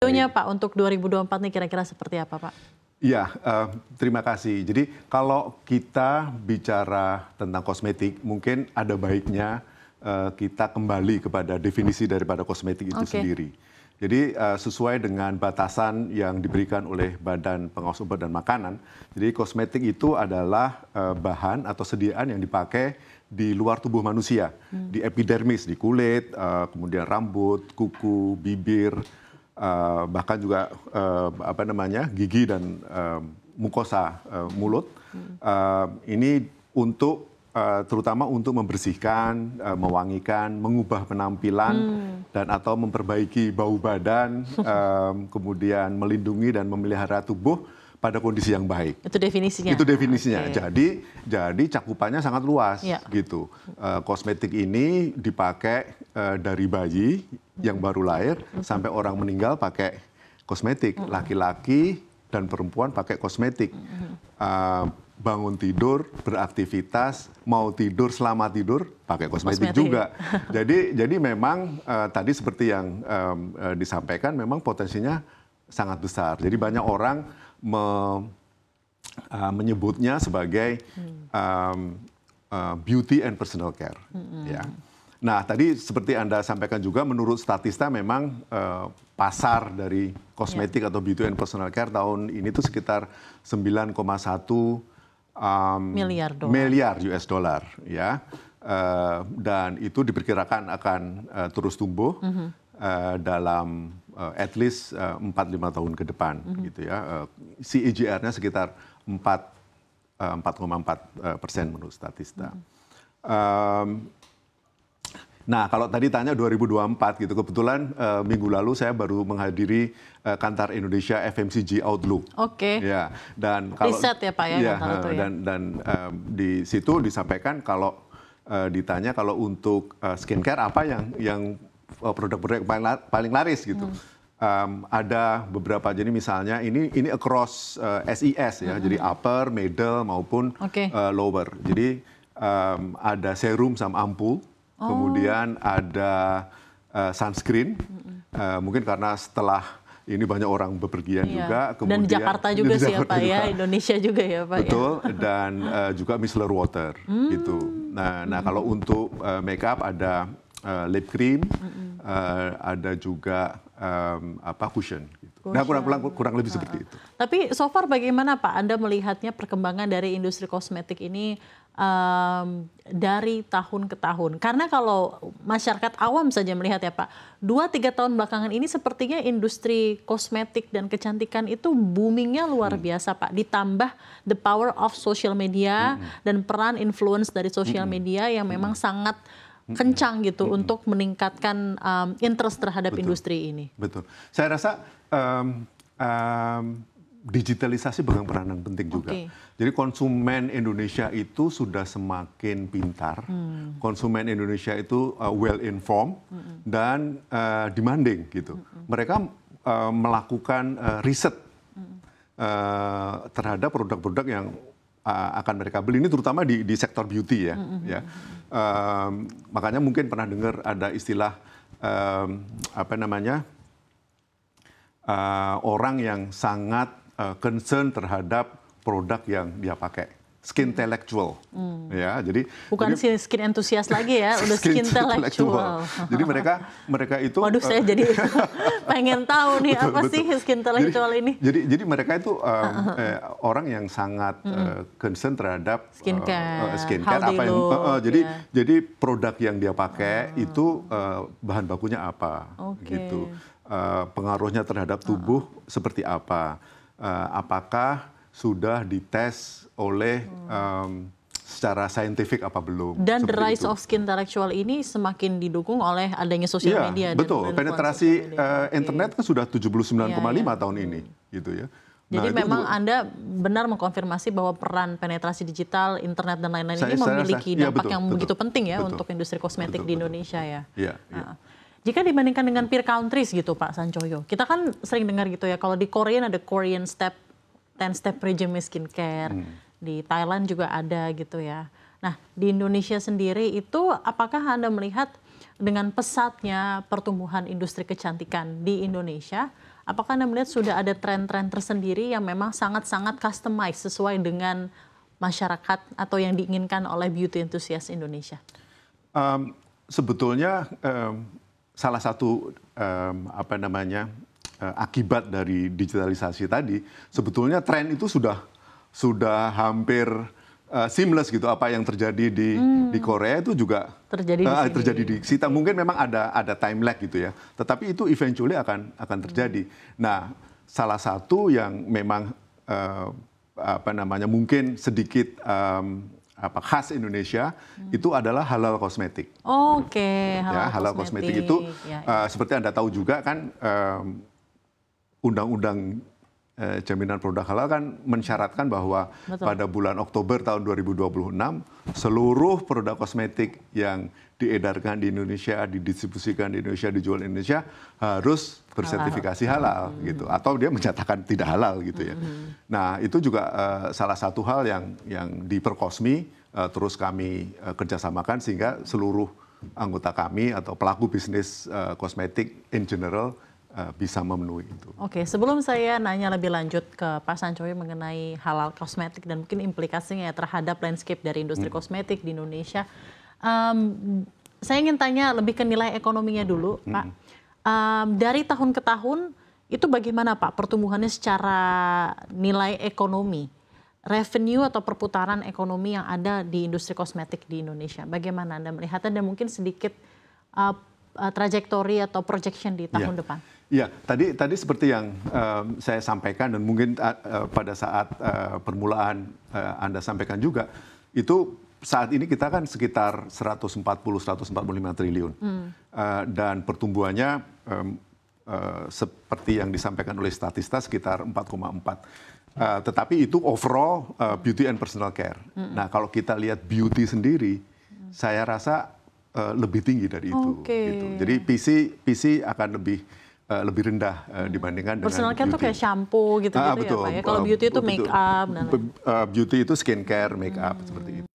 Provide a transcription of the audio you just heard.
skenario-nya Pak untuk 2024 nih kira-kira seperti apa Pak? Iya, terima kasih. Jadi kalau kita bicara tentang kosmetik, mungkin ada baiknya kita kembali kepada definisi daripada kosmetik itu sendiri. Jadi sesuai dengan batasan yang diberikan oleh Badan Pengawas Obat dan Makanan, jadi kosmetik itu adalah bahan atau sediaan yang dipakai di luar tubuh manusia, di epidermis, di kulit, kemudian rambut, kuku, bibir, bahkan juga gigi dan mukosa mulut. Ini untuk terutama untuk membersihkan, mewangikan, mengubah penampilan dan atau memperbaiki bau badan, kemudian melindungi dan memelihara tubuh pada kondisi yang baik. Itu definisinya. Itu definisinya. Jadi cakupannya sangat luas gitu. Kosmetik ini dipakai dari bayi yang baru lahir sampai orang meninggal pakai kosmetik. Laki-laki dan perempuan pakai kosmetik. Bangun tidur, beraktivitas, mau tidur, selama tidur, pakai kosmetik juga. Jadi memang tadi seperti yang disampaikan, memang potensinya sangat besar. Jadi banyak orang menyebutnya sebagai beauty and personal care. Ya. Nah, tadi seperti Anda sampaikan juga, menurut Statista memang pasar dari kosmetik atau beauty and personal care tahun ini tuh sekitar 9,1 miliar US dollar, ya, dan itu diperkirakan akan terus tumbuh dalam at least 4-5 tahun ke depan, gitu ya. CAGR-nya sekitar 4,4% menurut Statista. Nah, kalau tadi tanya 2024 gitu, kebetulan minggu lalu saya baru menghadiri Kantar Indonesia FMCG Outlook. Ya, dan kalau riset ya Pak ya, itu ya. Dan di situ disampaikan kalau ditanya kalau untuk skincare apa yang produk-produk paling laris gitu. Ada beberapa, jadi misalnya ini across SIS ya, jadi upper, middle maupun lower. Jadi ada serum sama ampul. Kemudian ada sunscreen, mungkin karena setelah ini banyak orang bepergian juga. Kemudian, dan Jakarta juga sih ya Pak ya, Indonesia juga ya Pak. Betul, dan juga micellar water gitu. Nah kalau untuk make up ada lip cream, ada juga cushion. Gitu. Nah kurang lebih seperti itu. Tapi so far bagaimana Pak Anda melihatnya perkembangan dari industri kosmetik ini dari tahun ke tahun? Karena kalau masyarakat awam saja melihat ya Pak, 2-3 tahun belakangan ini sepertinya industri kosmetik dan kecantikan itu boomingnya luar biasa Pak. Ditambah the power of social media dan peran influence dari social media yang memang sangat kencang gitu untuk meningkatkan interest terhadap industri ini. Betul. Saya rasa digitalisasi pegang peranan penting juga. Jadi konsumen Indonesia itu sudah semakin pintar, konsumen Indonesia itu well informed dan demanding gitu. Mereka melakukan riset terhadap produk-produk yang akan mereka beli, ini terutama di sektor beauty ya. Makanya mungkin pernah dengar ada istilah orang yang sangat concern terhadap produk yang dia pakai, skintellectual, ya. Jadi bukan skin entusias lagi ya, udah skintellectual. Jadi mereka itu. Waduh, saya jadi pengen tahu nih apa sih skintellectual ini. Jadi mereka itu orang yang sangat concern terhadap skincare apa yang jadi produk yang dia pakai itu bahan bakunya apa, gitu. Pengaruhnya terhadap tubuh seperti apa, apakah sudah dites oleh secara saintifik apa belum. Dan the rise of skintellectual ini semakin didukung oleh adanya sosial media. Betul, penetrasi internet kan sudah 79,5 tahun ini, gitu ya. Jadi memang Anda benar mengkonfirmasi bahwa peran penetrasi digital, internet dan lain-lain ini memiliki dampak yang begitu penting ya untuk industri kosmetik di Indonesia ya. Jika dibandingkan dengan peer countries gitu Pak Sancoyo, kita kan sering dengar gitu ya, kalau di Korea ada Korean 10-step regime skincare, di Thailand juga ada gitu ya. Nah di Indonesia sendiri itu apakah Anda melihat dengan pesatnya pertumbuhan industri kecantikan di Indonesia, apakah Anda melihat sudah ada tren-tren tersendiri yang memang sangat-sangat customized sesuai dengan masyarakat atau yang diinginkan oleh beauty enthusiast Indonesia? Sebetulnya salah satu akibat dari digitalisasi tadi, sebetulnya tren itu sudah hampir seamless gitu. Apa yang terjadi di Korea itu juga terjadi di kita. Mungkin memang ada time lag gitu ya. Tetapi itu eventually akan terjadi. Nah, salah satu yang memang mungkin sedikit khas Indonesia itu adalah halal kosmetik. Oke, halal kosmetik itu seperti Anda tahu juga kan undang-undang jaminan produk halal kan mensyaratkan bahwa pada bulan Oktober tahun 2026 seluruh produk kosmetik yang diedarkan di Indonesia, didistribusikan di Indonesia, dijual di Indonesia harus bersertifikasi halal gitu, atau dia menyatakan tidak halal gitu ya. Nah, itu juga salah satu hal yang di Perkosmi terus kami kerjasamakan sehingga seluruh anggota kami atau pelaku bisnis kosmetik in general bisa memenuhi itu. Oke, sebelum saya nanya lebih lanjut ke Pak Sancoy mengenai halal kosmetik dan mungkin implikasinya terhadap landscape dari industri kosmetik di Indonesia, saya ingin tanya lebih ke nilai ekonominya dulu, Pak. Dari tahun ke tahun itu bagaimana Pak pertumbuhannya secara nilai ekonomi, revenue atau perputaran ekonomi yang ada di industri kosmetik di Indonesia? Bagaimana Anda melihatnya dan mungkin sedikit trajektori atau projection di tahun depan? Ya, tadi seperti yang saya sampaikan dan mungkin pada saat permulaan Anda sampaikan juga, itu saat ini kita kan sekitar 140-145 triliun. Dan pertumbuhannya seperti yang disampaikan oleh Statista sekitar 4,4. Tetapi itu overall beauty and personal care. Nah, kalau kita lihat beauty sendiri, saya rasa lebih tinggi dari itu. Gitu. Jadi PC akan lebih rendah dibandingkan dengan personal care itu kayak shampoo gitu-gitu ya Pak ya. Kalau beauty itu make up. Beauty itu skincare, make up seperti itu.